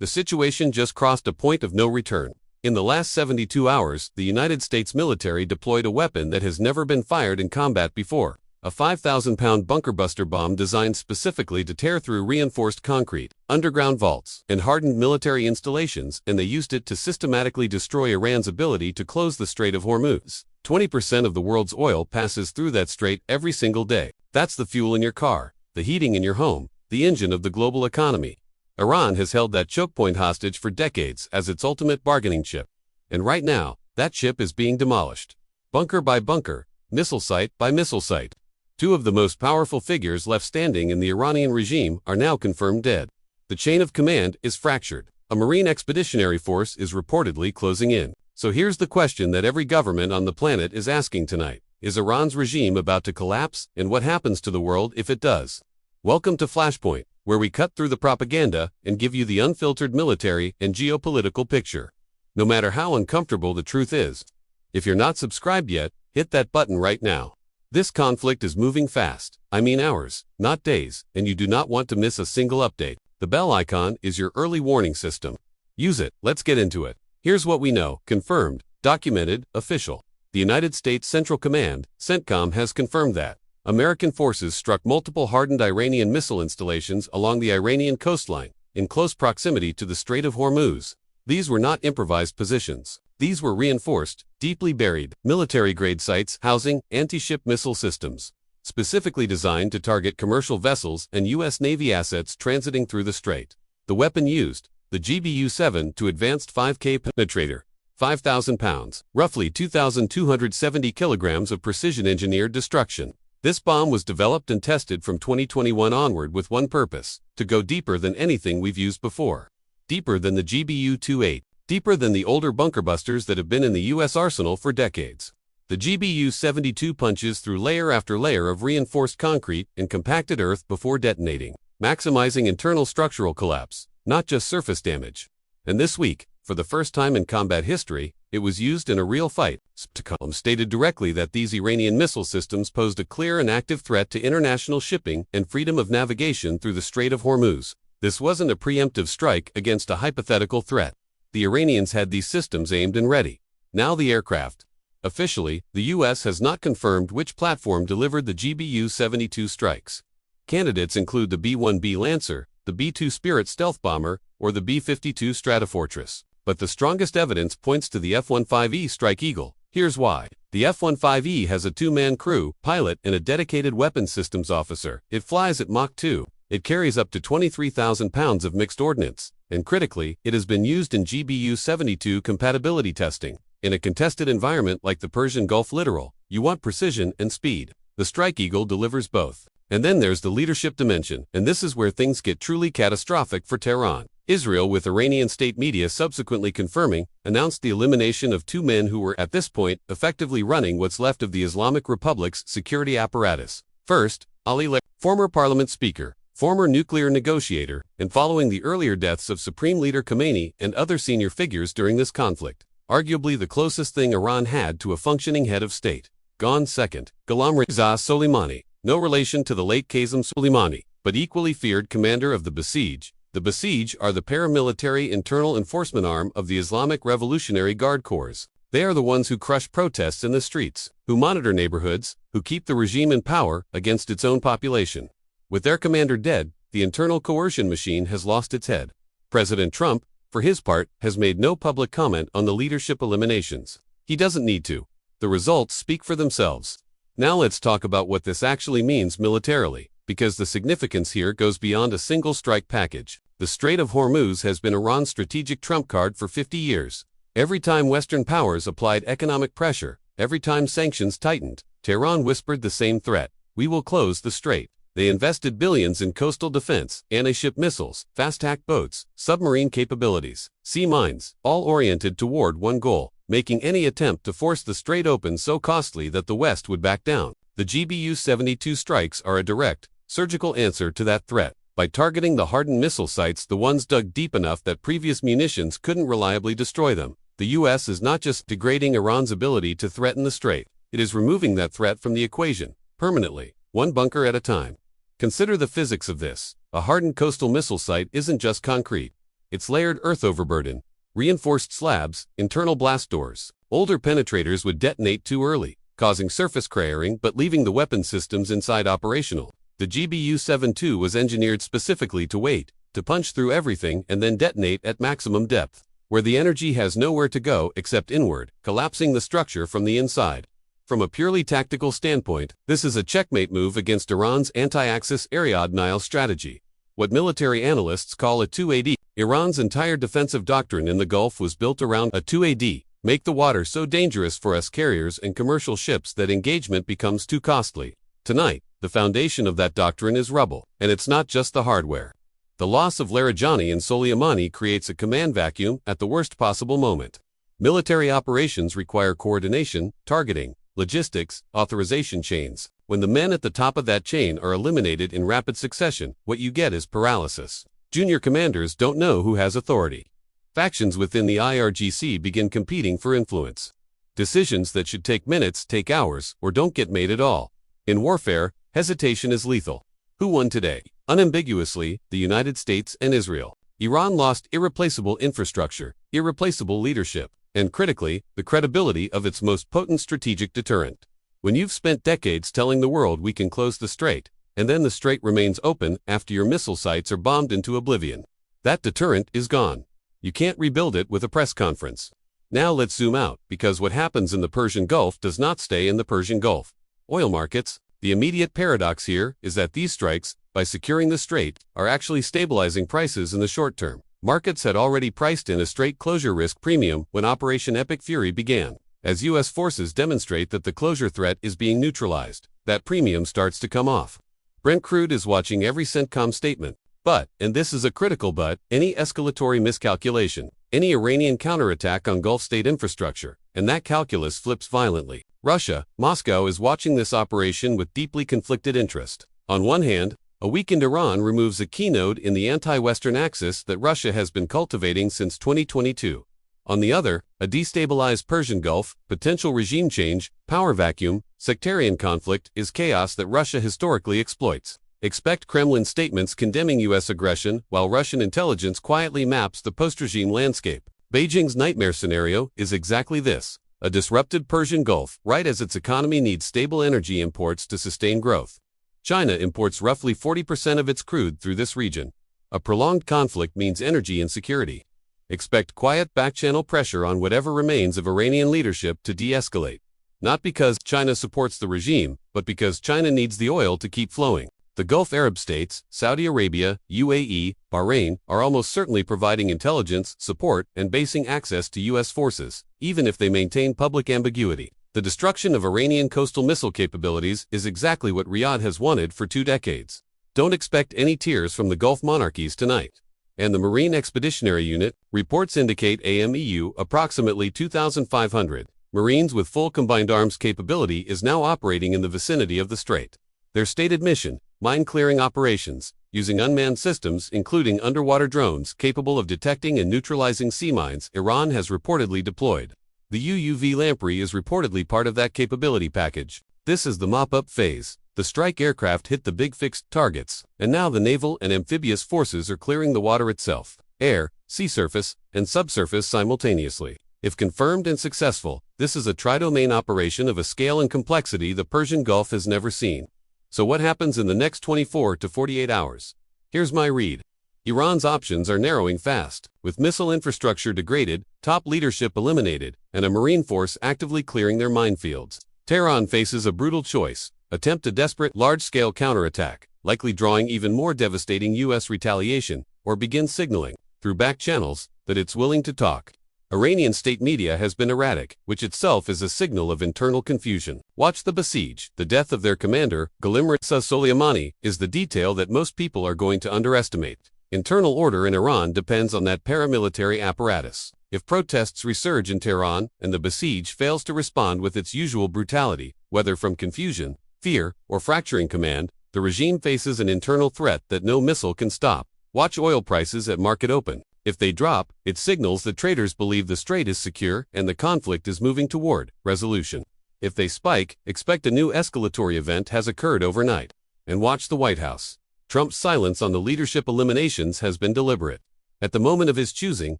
The situation just crossed a point of no return. In the last 72 hours, the United States military deployed a weapon that has never been fired in combat before. A 5,000-pound bunker-buster bomb designed specifically to tear through reinforced concrete, underground vaults, and hardened military installations, and they used it to systematically destroy Iran's ability to close the Strait of Hormuz. 20% of the world's oil passes through that strait every single day. That's the fuel in your car, the heating in your home, the engine of the global economy. Iran has held that choke point hostage for decades as its ultimate bargaining chip. And right now, that chip is being demolished. Bunker by bunker, missile site by missile site. Two of the most powerful figures left standing in the Iranian regime are now confirmed dead. The chain of command is fractured. A Marine expeditionary force is reportedly closing in. So here's the question that every government on the planet is asking tonight. Is Iran's regime about to collapse, and what happens to the world if it does? Welcome to Flashpoint, where we cut through the propaganda and give you the unfiltered military and geopolitical picture. No matter how uncomfortable the truth is. If you're not subscribed yet, hit that button right now. This conflict is moving fast, I mean hours, not days, and you do not want to miss a single update. The bell icon is your early warning system. Use it. Let's get into it. Here's what we know, confirmed, documented, official. The United States Central Command, CENTCOM, has confirmed that American forces struck multiple hardened Iranian missile installations along the Iranian coastline, in close proximity to the Strait of Hormuz. These were not improvised positions. These were reinforced, deeply buried, military-grade sites housing anti-ship missile systems, specifically designed to target commercial vessels and U.S. Navy assets transiting through the strait. The weapon used, the GBU-72 Advanced 5K Penetrator, 5,000 pounds, roughly 2,270 kilograms of precision-engineered destruction. This bomb was developed and tested from 2021 onward with one purpose: to go deeper than anything we've used before. Deeper than the GBU-28. Deeper than the older bunker busters that have been in the U.S. arsenal for decades. The GBU-72 punches through layer after layer of reinforced concrete and compacted earth before detonating, maximizing internal structural collapse, not just surface damage. And this week, for the first time in combat history, it was used in a real fight. CENTCOM stated directly that these Iranian missile systems posed a clear and active threat to international shipping and freedom of navigation through the Strait of Hormuz. This wasn't a preemptive strike against a hypothetical threat. The Iranians had these systems aimed and ready. Now the aircraft. Officially, the U.S. has not confirmed which platform delivered the GBU-72 strikes. Candidates include the B-1B Lancer, the B-2 Spirit stealth bomber, or the B-52 Stratofortress. But the strongest evidence points to the F-15E Strike Eagle. Here's why. The F-15E has a two-man crew, pilot, and a dedicated weapons systems officer. It flies at Mach 2. It carries up to 23,000 pounds of mixed ordnance, and critically, it has been used in GBU-72 compatibility testing. In a contested environment like the Persian Gulf littoral, you want precision and speed. The Strike Eagle delivers both. And then there's the leadership dimension, and this is where things get truly catastrophic for Tehran. Israel, with Iranian state media subsequently confirming, announced the elimination of two men who were, at this point, effectively running what's left of the Islamic Republic's security apparatus. First, Ali Larijani, former parliament speaker, former nuclear negotiator, and following the earlier deaths of Supreme Leader Khamenei and other senior figures during this conflict, arguably the closest thing Iran had to a functioning head of state. Gone. Second, Ghulam Reza Soleimani, no relation to the late Qasem Soleimani, but equally feared commander of the Basij. The Basij are the paramilitary internal enforcement arm of the Islamic Revolutionary Guard Corps. They are the ones who crush protests in the streets, who monitor neighborhoods, who keep the regime in power against its own population. With their commander dead, the internal coercion machine has lost its head. President Trump, for his part, has made no public comment on the leadership eliminations. He doesn't need to. The results speak for themselves. Now let's talk about what this actually means militarily, because the significance here goes beyond a single strike package. The Strait of Hormuz has been Iran's strategic trump card for 50 years. Every time Western powers applied economic pressure, every time sanctions tightened, Tehran whispered the same threat: we will close the strait. They invested billions in coastal defense, anti-ship missiles, fast-attack boats, submarine capabilities, sea mines, all oriented toward one goal: making any attempt to force the strait open so costly that the West would back down. The GBU-72 strikes are a direct, surgical answer to that threat. By targeting the hardened missile sites, the ones dug deep enough that previous munitions couldn't reliably destroy them, the U.S. is not just degrading Iran's ability to threaten the strait, it is removing that threat from the equation, permanently, one bunker at a time. Consider the physics of this. A hardened coastal missile site isn't just concrete. Its layered earth overburden, reinforced slabs, internal blast doors. Older penetrators would detonate too early, causing surface cratering but leaving the weapon systems inside operational. The GBU-72 was engineered specifically to wait, to punch through everything and then detonate at maximum depth, where the energy has nowhere to go except inward, collapsing the structure from the inside. From a purely tactical standpoint, this is a checkmate move against Iran's anti-Axis area denial strategy, what military analysts call a 2AD. Iran's entire defensive doctrine in the Gulf was built around a 2AD, make the water so dangerous for us carriers and commercial ships that engagement becomes too costly. Tonight, the foundation of that doctrine is rubble, and it's not just the hardware. The loss of Larijani and Soleimani creates a command vacuum at the worst possible moment. Military operations require coordination, targeting, logistics, authorization chains. When the men at the top of that chain are eliminated in rapid succession, what you get is paralysis. Junior commanders don't know who has authority. Factions within the IRGC begin competing for influence. Decisions that should take minutes take hours or don't get made at all. In warfare, hesitation is lethal. Who won today? Unambiguously, the United States and Israel. Iran lost irreplaceable infrastructure, irreplaceable leadership, and critically, the credibility of its most potent strategic deterrent. When you've spent decades telling the world we can close the strait, and then the strait remains open after your missile sites are bombed into oblivion, that deterrent is gone. You can't rebuild it with a press conference. Now let's zoom out, because what happens in the Persian Gulf does not stay in the Persian Gulf. Oil markets. The immediate paradox here is that these strikes, by securing the strait, are actually stabilizing prices in the short term. Markets had already priced in a strait closure risk premium when Operation Epic Fury began. As U.S. forces demonstrate that the closure threat is being neutralized, that premium starts to come off. Brent crude is watching every CENTCOM statement. But, and this is a critical but, any escalatory miscalculation, any Iranian counterattack on Gulf state infrastructure, and that calculus flips violently. Russia, Moscow is watching this operation with deeply conflicted interest. On one hand, a weakened Iran removes a key node in the anti-Western axis that Russia has been cultivating since 2022. On the other, a destabilized Persian Gulf, potential regime change, power vacuum, sectarian conflict is chaos that Russia historically exploits. Expect Kremlin statements condemning U.S. aggression while Russian intelligence quietly maps the post-regime landscape. Beijing's nightmare scenario is exactly this: a disrupted Persian Gulf right as its economy needs stable energy imports to sustain growth. China imports roughly 40% of its crude through this region. A prolonged conflict means energy insecurity. Expect quiet back-channel pressure on whatever remains of Iranian leadership to de-escalate. Not because China supports the regime, but because China needs the oil to keep flowing. The Gulf Arab states, Saudi Arabia, UAE, Bahrain, are almost certainly providing intelligence, support, and basing access to U.S. forces, even if they maintain public ambiguity. The destruction of Iranian coastal missile capabilities is exactly what Riyadh has wanted for 2 decades. Don't expect any tears from the Gulf monarchies tonight. And the Marine Expeditionary Unit, reports indicate AMEU approximately 2,500 Marines with full combined arms capability is now operating in the vicinity of the strait. Their stated mission: mine-clearing operations, using unmanned systems including underwater drones capable of detecting and neutralizing sea mines Iran has reportedly deployed. The UUV lamprey is reportedly part of that capability package. This is the mop-up phase. The strike aircraft hit the big fixed targets, and now the naval and amphibious forces are clearing the water itself, air, sea surface, and subsurface simultaneously. If confirmed and successful, this is a tri-domain operation of a scale and complexity the Persian Gulf has never seen. So what happens in the next 24 to 48 hours? Here's my read. Iran's options are narrowing fast, with missile infrastructure degraded, top leadership eliminated, and a marine force actively clearing their minefields. Tehran faces a brutal choice: attempt a desperate, large-scale counterattack, likely drawing even more devastating U.S. retaliation, or begin signaling, through back channels, that it's willing to talk. Iranian state media has been erratic, which itself is a signal of internal confusion. Watch the besiege. The death of their commander, Ghalim Reza Soleimani, is the detail that most people are going to underestimate. Internal order in Iran depends on that paramilitary apparatus. If protests resurge in Tehran and the besiege fails to respond with its usual brutality, whether from confusion, fear, or fracturing command, the regime faces an internal threat that no missile can stop. Watch oil prices at market open. If they drop, it signals that traders believe the strait is secure and the conflict is moving toward resolution. If they spike, expect a new escalatory event has occurred overnight. And watch the White House. Trump's silence on the leadership eliminations has been deliberate. At the moment of his choosing,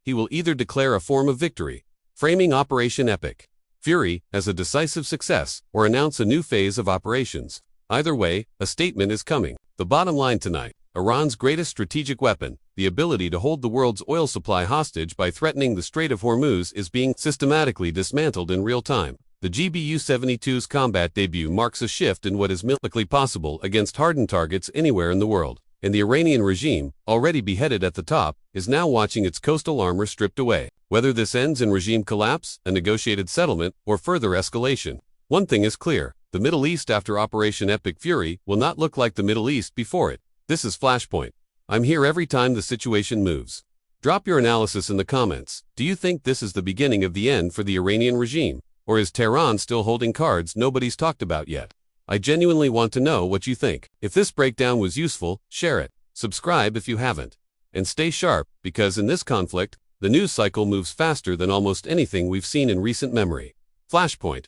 he will either declare a form of victory, framing Operation Epic Fury as a decisive success, or announce a new phase of operations. Either way, a statement is coming. The bottom line tonight: Iran's greatest strategic weapon, the ability to hold the world's oil supply hostage by threatening the Strait of Hormuz, is being systematically dismantled in real time. The GBU-72's combat debut marks a shift in what is militarily possible against hardened targets anywhere in the world, and the Iranian regime, already beheaded at the top, is now watching its coastal armor stripped away. Whether this ends in regime collapse, a negotiated settlement, or further escalation, one thing is clear: the Middle East after Operation Epic Fury will not look like the Middle East before it. This is Flashpoint. I'm here every time the situation moves. Drop your analysis in the comments. Do you think this is the beginning of the end for the Iranian regime? Or is Tehran still holding cards nobody's talked about yet? I genuinely want to know what you think. If this breakdown was useful, share it. Subscribe if you haven't. And stay sharp, because in this conflict, the news cycle moves faster than almost anything we've seen in recent memory. Flashpoint.